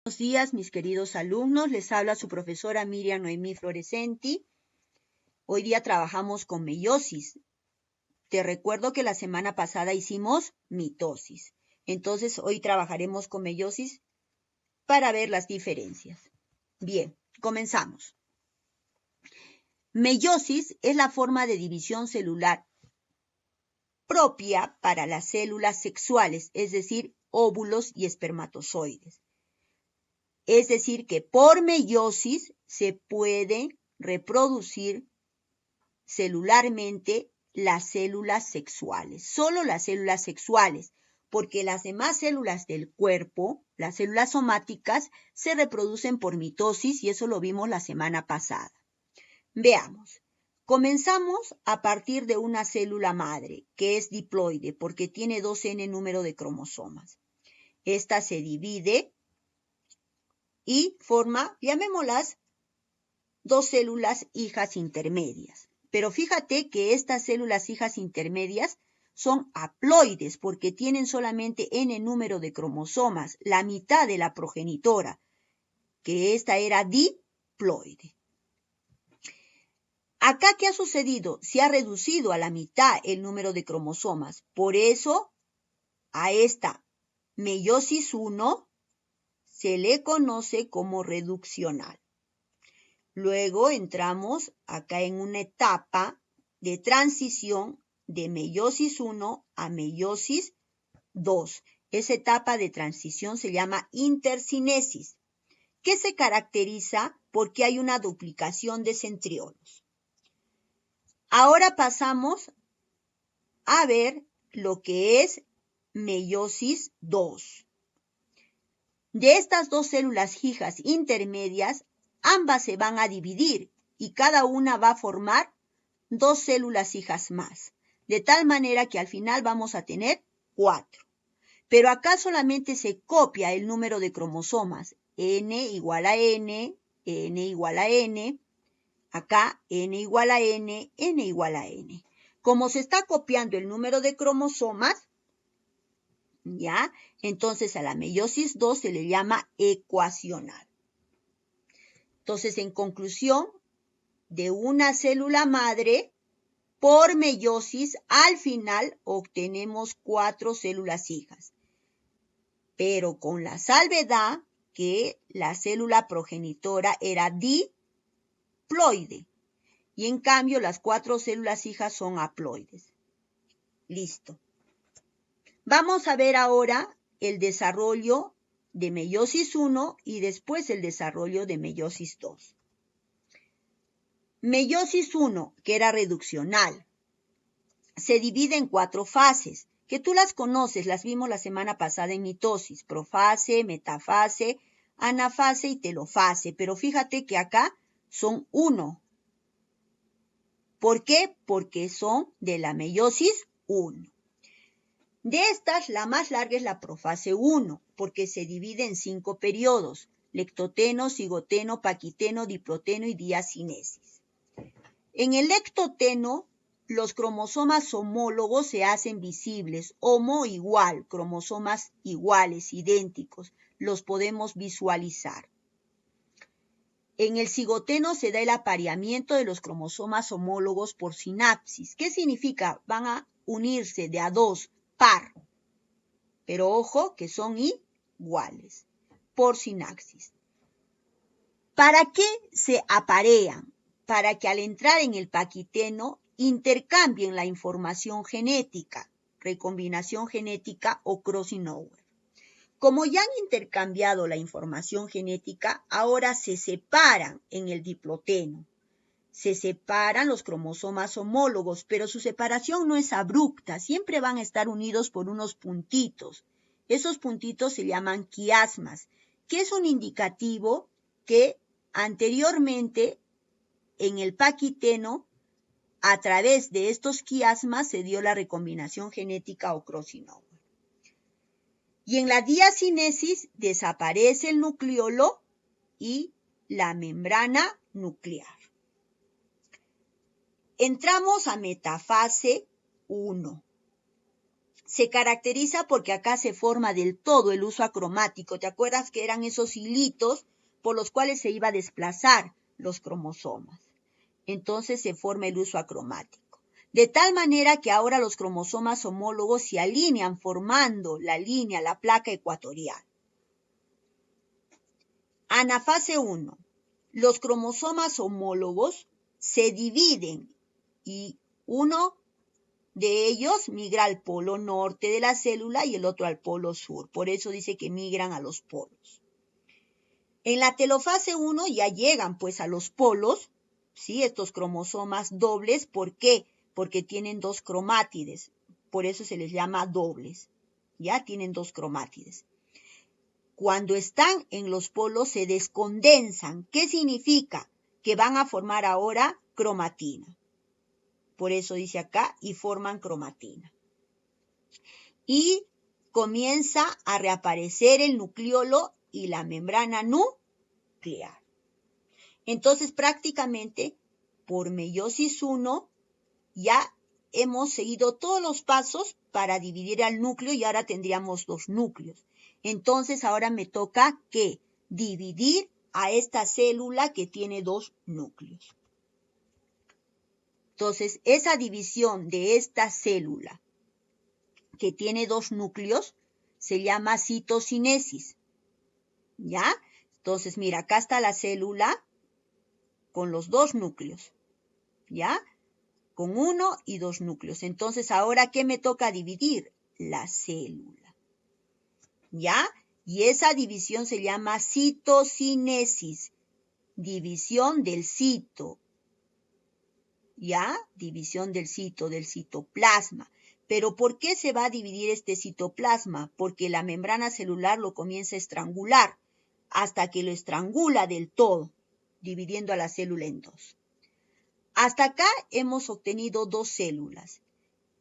Buenos días, mis queridos alumnos. Les habla su profesora Miriam Noemí Florescenti. Hoy día trabajamos con meiosis. Te recuerdo que la semana pasada hicimos mitosis. Entonces, hoy trabajaremos con meiosis para ver las diferencias. Bien, comenzamos. Meiosis es la forma de división celular propia para las células sexuales, es decir, óvulos y espermatozoides. Es decir, que por meiosis se pueden reproducir celularmente las células sexuales, solo las células sexuales, porque las demás células del cuerpo, las células somáticas, se reproducen por mitosis y eso lo vimos la semana pasada. Veamos. Comenzamos a partir de una célula madre, que es diploide, porque tiene 2n número de cromosomas. Esta se divide y forma, llamémoslas, dos células hijas intermedias. Pero fíjate que estas células hijas intermedias son haploides porque tienen solamente n número de cromosomas, la mitad de la progenitora, que esta era diploide. Acá, ¿qué ha sucedido? Se ha reducido a la mitad el número de cromosomas. Por eso, a esta meiosis 1 se le conoce como reduccional. Luego entramos acá en una etapa de transición de meiosis 1 a meiosis 2. Esa etapa de transición se llama intercinesis, que se caracteriza porque hay una duplicación de centriolos. Ahora pasamos a ver lo que es meiosis 2. De estas dos células hijas intermedias, ambas se van a dividir y cada una va a formar dos células hijas más, de tal manera que al final vamos a tener 4. Pero acá solamente se copia el número de cromosomas, n igual a n, n igual a n, acá n igual a n, n igual a n. Como se está copiando el número de cromosomas, ¿ya? Entonces a la meiosis 2 se le llama ecuacional. Entonces, en conclusión, de una célula madre, por meiosis, al final obtenemos 4 células hijas. Pero con la salvedad que la célula progenitora era diploide. Y en cambio, las 4 células hijas son haploides. Listo. Vamos a ver ahora el desarrollo de meiosis 1 y después el desarrollo de meiosis 2. Meiosis 1, que era reduccional, se divide en 4 fases, que tú las conoces, las vimos la semana pasada en mitosis, profase, metafase, anafase y telofase, pero fíjate que acá son 1. ¿Por qué? Porque son de la meiosis 1. De estas, la más larga es la profase 1, porque se divide en 5 periodos, lectoteno, cigoteno, paquiteno, diploteno y diacinesis. En el lectoteno, los cromosomas homólogos se hacen visibles, homo igual, cromosomas iguales, idénticos, los podemos visualizar. En el cigoteno se da el apareamiento de los cromosomas homólogos por sinapsis. ¿Qué significa? Van a unirse de a 2, par, pero ojo que son iguales, por sinapsis. ¿Para qué se aparean? Para que al entrar en el paquiteno intercambien la información genética, recombinación genética o crossing over. Como ya han intercambiado la información genética, ahora se separan en el diploteno. Se separan los cromosomas homólogos, pero su separación no es abrupta, siempre van a estar unidos por unos puntitos. Esos puntitos se llaman quiasmas, que es un indicativo que anteriormente en el paquiteno, a través de estos quiasmas se dio la recombinación genética o crossing over. Y en la diacinesis desaparece el nucleolo y la membrana nuclear. Entramos a metafase 1. se caracteriza porque acá se forma del todo el uso acromático. ¿Te acuerdas que eran esos hilitos por los cuales se iba a desplazar los cromosomas? Entonces se forma el uso acromático. De tal manera que ahora los cromosomas homólogos se alinean formando la línea, la placa ecuatorial. Anafase 1. Los cromosomas homólogos se dividen y uno de ellos migra al polo norte de la célula y el otro al polo sur. Por eso dice que migran a los polos. En la telofase 1 ya llegan pues a los polos, ¿sí? Estos cromosomas dobles. ¿Por qué? Porque tienen dos cromátides. Por eso se les llama dobles. Ya tienen dos cromátides. Cuando están en los polos se descondensan. ¿Qué significa? Que van a formar ahora cromatina. Por eso dice acá, y forman cromatina. Y comienza a reaparecer el nucleolo y la membrana nuclear. Entonces, prácticamente, por meiosis 1, ya hemos seguido todos los pasos para dividir al núcleo y ahora tendríamos dos núcleos. Entonces, ahora me toca, ¿qué? Dividir a esta célula que tiene dos núcleos. Entonces, esa división de esta célula que tiene dos núcleos se llama citocinesis. ¿Ya? Entonces, mira, acá está la célula con los dos núcleos. ¿Ya? Con uno y dos núcleos. Entonces, ¿ahora qué me toca dividir? La célula. ¿Ya? Y esa división se llama citocinesis. División del cito. ¿Ya? División del citoplasma. ¿Pero por qué se va a dividir este citoplasma? Porque la membrana celular lo comienza a estrangular hasta que lo estrangula del todo, dividiendo a la célula en dos. Hasta acá hemos obtenido dos células,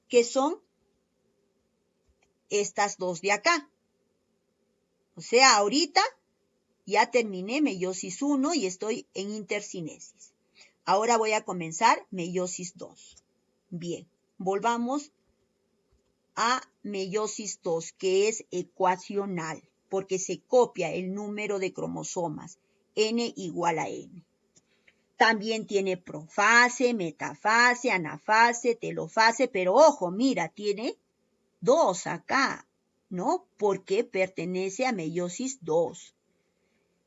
que son estas dos de acá. O sea, ahorita ya terminé meiosis 1 y estoy en intercinesis. Ahora voy a comenzar meiosis 2. Bien, volvamos a meiosis 2, que es ecuacional, porque se copia el número de cromosomas, n igual a n. También tiene profase, metafase, anafase, telofase, pero ojo, mira, tiene dos acá, ¿no? Porque pertenece a meiosis 2.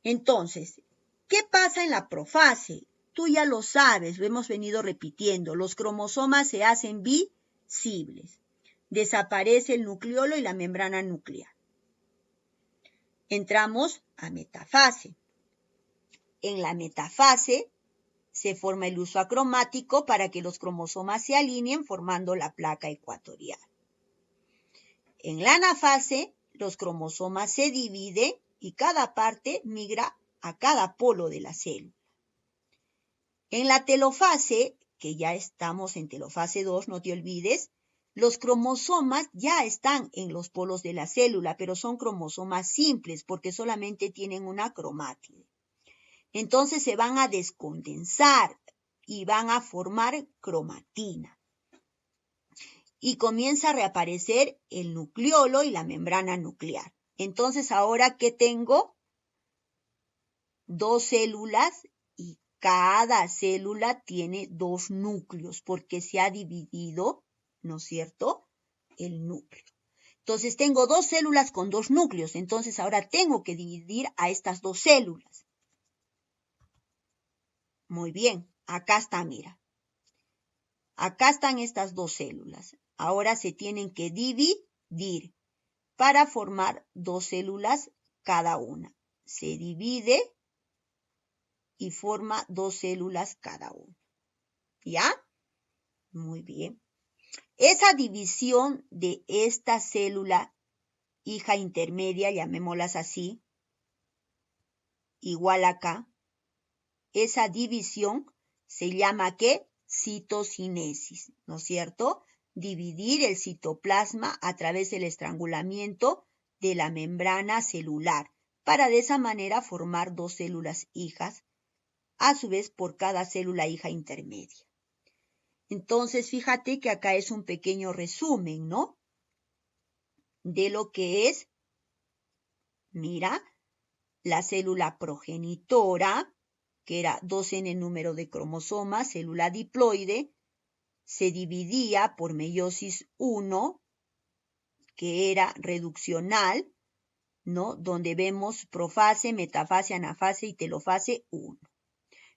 Entonces, ¿qué pasa en la profase? Tú ya lo sabes, lo hemos venido repitiendo. Los cromosomas se hacen visibles. Desaparece el nucleolo y la membrana nuclear. Entramos a metafase. En la metafase se forma el uso acromático para que los cromosomas se alineen formando la placa ecuatorial. En la anafase, los cromosomas se dividen y cada parte migra a cada polo de la célula. En la telofase, que ya estamos en telofase 2, no te olvides, los cromosomas ya están en los polos de la célula, pero son cromosomas simples porque solamente tienen una cromátide. Entonces se van a descondensar y van a formar cromatina. Y comienza a reaparecer el nucleolo y la membrana nuclear. Entonces, ¿ahora qué tengo? Dos células y cada célula tiene dos núcleos porque se ha dividido, ¿no es cierto?, el núcleo. Entonces, tengo dos células con dos núcleos. Entonces, ahora tengo que dividir a estas dos células. Muy bien, acá está, mira. Acá están estas dos células. Ahora se tienen que dividir para formar dos células cada una. Se divide y forma dos células cada una. ¿Ya? Muy bien. Esa división de esta célula hija intermedia, llamémoslas así, igual acá, esa división se llama ¿qué? Citocinesis, ¿no es cierto? Dividir el citoplasma a través del estrangulamiento de la membrana celular, para de esa manera formar dos células hijas, a su vez por cada célula hija intermedia. Entonces, fíjate que acá es un pequeño resumen, ¿no? de lo que es, mira, la célula progenitora, que era 2n número de cromosomas, célula diploide, se dividía por meiosis 1, que era reduccional, ¿no? Donde vemos profase, metafase, anafase y telofase 1.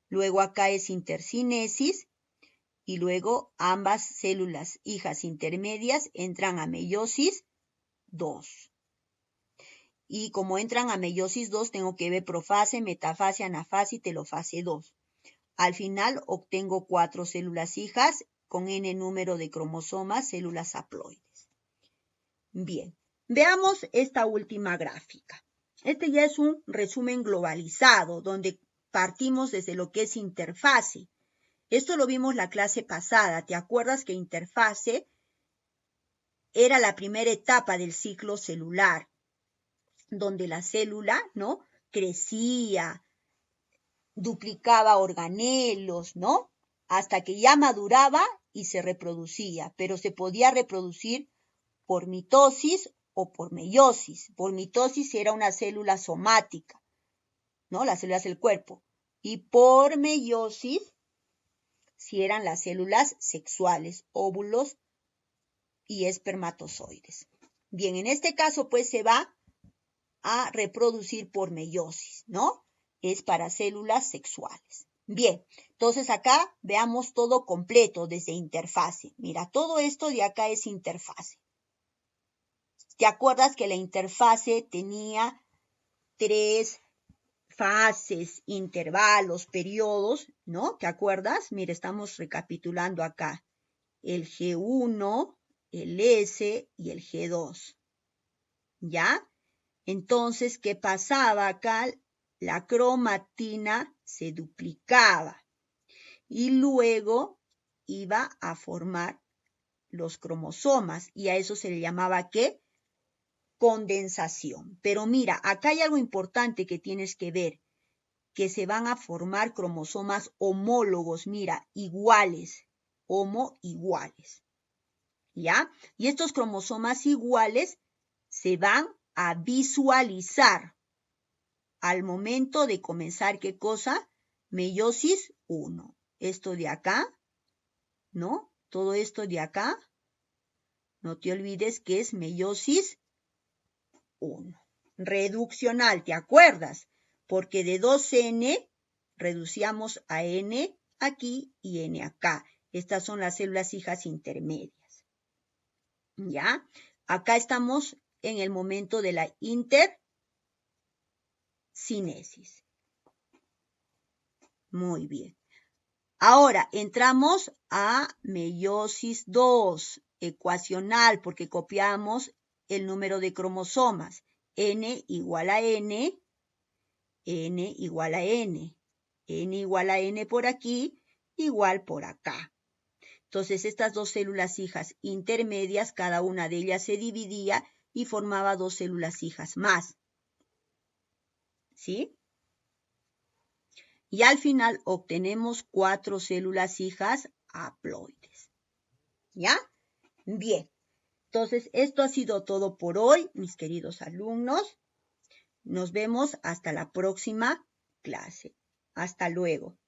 Luego acá es intercinesis y luego ambas células hijas intermedias entran a meiosis 2. Y como entran a meiosis 2, tengo que ver profase, metafase, anafase y telofase 2. Al final obtengo 4 células hijas con n número de cromosomas, células haploides. Bien, veamos esta última gráfica. Este ya es un resumen globalizado, donde partimos desde lo que es interfase. Esto lo vimos la clase pasada. ¿Te acuerdas que interfase era la primera etapa del ciclo celular, donde la célula, ¿no?, crecía, duplicaba organelos, ¿no?, hasta que ya maduraba y se reproducía, pero se podía reproducir por mitosis o por meiosis. Por mitosis era una célula somática, ¿no?, las células del cuerpo, y por meiosis si eran las células sexuales, óvulos y espermatozoides. Bien, en este caso pues se va a reproducir por meiosis, ¿no? Es para células sexuales. Bien, entonces acá veamos todo completo desde interfase. Mira, todo esto de acá es interfase. ¿Te acuerdas que la interfase tenía 3 fases, intervalos, periodos, ¿no? ¿Te acuerdas? Mira, estamos recapitulando acá. El G1, el S y el G2. ¿Ya? Entonces, ¿qué pasaba acá? La cromatina se duplicaba y luego iba a formar los cromosomas y a eso se le llamaba ¿qué? Condensación. Pero mira, acá hay algo importante que tienes que ver, que se van a formar cromosomas homólogos, mira, iguales, iguales. ¿Ya? Y estos cromosomas iguales se van a visualizar al momento de comenzar, ¿qué cosa? Meiosis 1. Esto de acá, ¿no? Todo esto de acá, no te olvides que es meiosis 1. Reduccional, ¿te acuerdas? Porque de 2n reducíamos a n aquí y n acá. Estas son las células hijas intermedias. ¿Ya? Acá estamos en el momento de la intercinesis. Muy bien. Ahora entramos a meiosis 2, ecuacional, porque copiamos el número de cromosomas. N igual a N, N igual a N, N igual a N por aquí, igual por acá. Entonces, estas dos células hijas intermedias, cada una de ellas se dividía y formaba 2 células hijas más. ¿Sí? Y al final obtenemos 4 células hijas haploides. ¿Ya? Bien. Entonces, esto ha sido todo por hoy, mis queridos alumnos. Nos vemos hasta la próxima clase. Hasta luego.